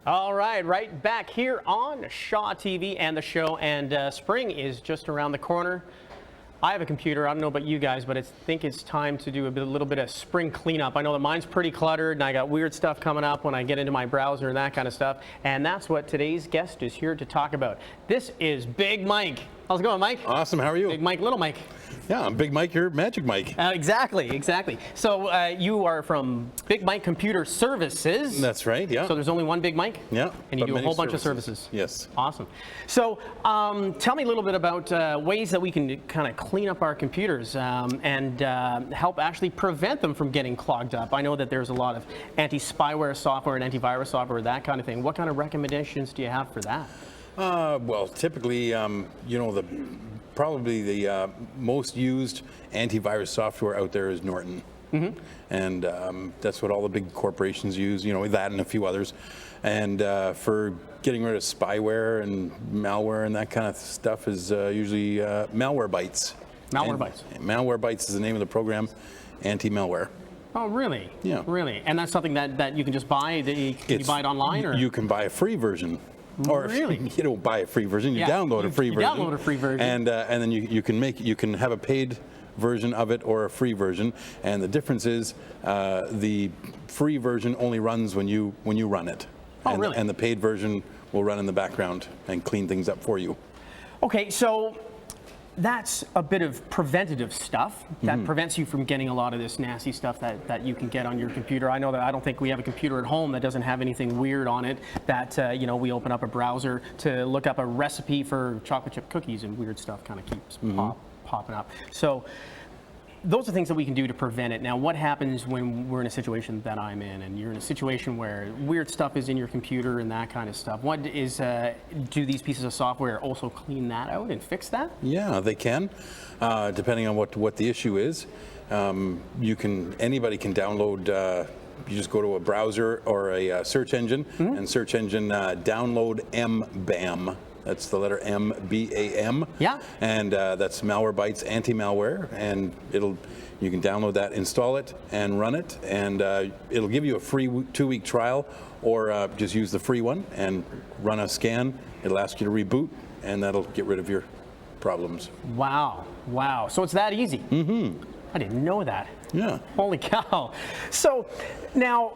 All right, right back here on Shaw TV and the show, and spring is just around the corner. I have a computer, I don't know about you guys, but I think it's time to do a little bit of spring cleanup. I know that mine's pretty cluttered and I got weird stuff coming up when I get into my browser and that kind of stuff, and that's what today's guest is here to talk about. This is Big Mike. How's it going, Mike? Awesome, how are you? Big Mike, Little Mike. Yeah, I'm Big Mike, you're Magic Mike. Exactly. So you are from Big Mike Computer Services. That's right, yeah. So there's only one Big Mike? Yeah. And you do a whole bunch of services? Yes. Awesome. So tell me a little bit about ways that we can kind of clean up our computers and help actually prevent them from getting clogged up. I know that there's a lot of anti-spyware software and antivirus software, that kind of thing. What kind of recommendations do you have for that? Well, typically, you know, probably the most used antivirus software out there is Norton. Mm-hmm. And that's what all the big corporations use, you know, that and a few others. And for getting rid of spyware and malware and that kind of stuff is usually MalwareBytes. MalwareBytes. MalwareBytes is the name of the program, Antimalware. Oh, really? Yeah. Really? And that's something that you can just buy? Can you buy it online? Or? You can buy a free version. Or really? You don't buy a free version, you download a free version. Download a free version. And then you can have a paid version of it or a free version. And the difference is the free version only runs when you run it. Oh, and, really? And the paid version will run in the background and clean things up for you. Okay, so that's a bit of preventative stuff that prevents you from getting a lot of this nasty stuff that you can get on your computer. I know that I don't think we have a computer at home that doesn't have anything weird on it that, you know, we open up a browser to look up a recipe for chocolate chip cookies and weird stuff kind of keeps popping up. So those are things that we can do to prevent it. Now, what happens when we're in a situation that I'm in and you're in a situation where weird stuff is in your computer and that kind of stuff? What is, do these pieces of software also clean that out and fix that? Yeah, they can, depending on what the issue is. Anybody can download, you just go to a browser or a search engine and search engine download mbam. That's the letter M-B-A-M. Yeah. And that's MalwareBytes Antimalware, and you can download that, install it, and run it, and it'll give you a free 2-week trial, or just use the free one and run a scan. It'll ask you to reboot, and that'll get rid of your problems. Wow. So it's that easy. Mm-hmm. I didn't know that. Yeah. Holy cow. So now,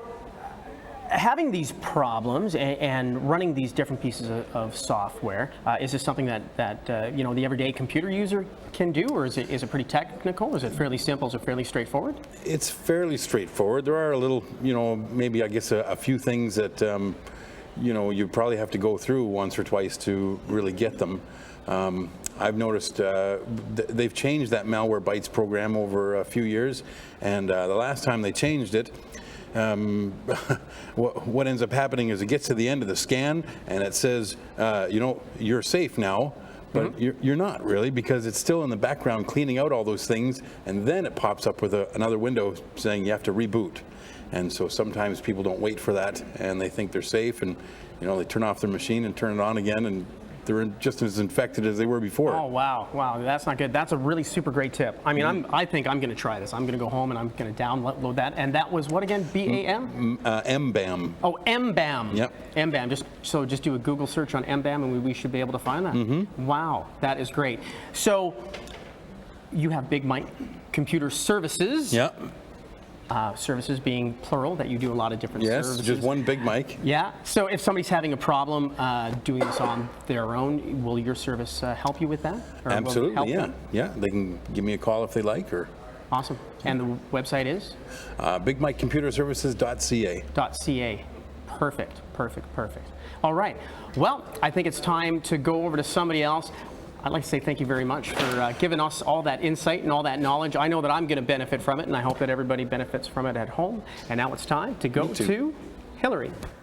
having these problems and running these different pieces of software, is this something that you know, the everyday computer user can do, or is it pretty technical? Is it fairly simple? Is it fairly straightforward? It's fairly straightforward. There are a little, you know, maybe I guess a few things that you know, you probably have to go through once or twice to really get them. I've noticed they've changed that MalwareBytes program over a few years, and the last time they changed it, what ends up happening is it gets to the end of the scan and it says, you know, you're safe now, but you're not really, because it's still in the background cleaning out all those things, and then it pops up with another window saying you have to reboot. And so sometimes people don't wait for that and they think they're safe, and you know, they turn off their machine and turn it on again, and they're just as infected as they were before. Oh, wow, that's not good. That's a really super great tip. I mean, I think I'm going to try this. I'm going to go home and I'm going to download that. And that was what again? B-A-M? mbam. Oh, mbam. Yep. mbam. Just do a Google search on mbam and we should be able to find that. Wow, that is great. So you have Big Mike Computer Services. Yep. Services being plural, that you do a lot of different services. Yes, just one Big Mike. Yeah, so if somebody's having a problem doing this on their own, will your service help you with that? Or absolutely, yeah. Them? Yeah, they can give me a call if they like. Or awesome. And the website is? BigMikeComputerServices.ca. .ca. Perfect. All right, well, I think it's time to go over to somebody else. I'd like to say thank you very much for giving us all that insight and all that knowledge. I know that I'm going to benefit from it, and I hope that everybody benefits from it at home. And now it's time to go to Hillary.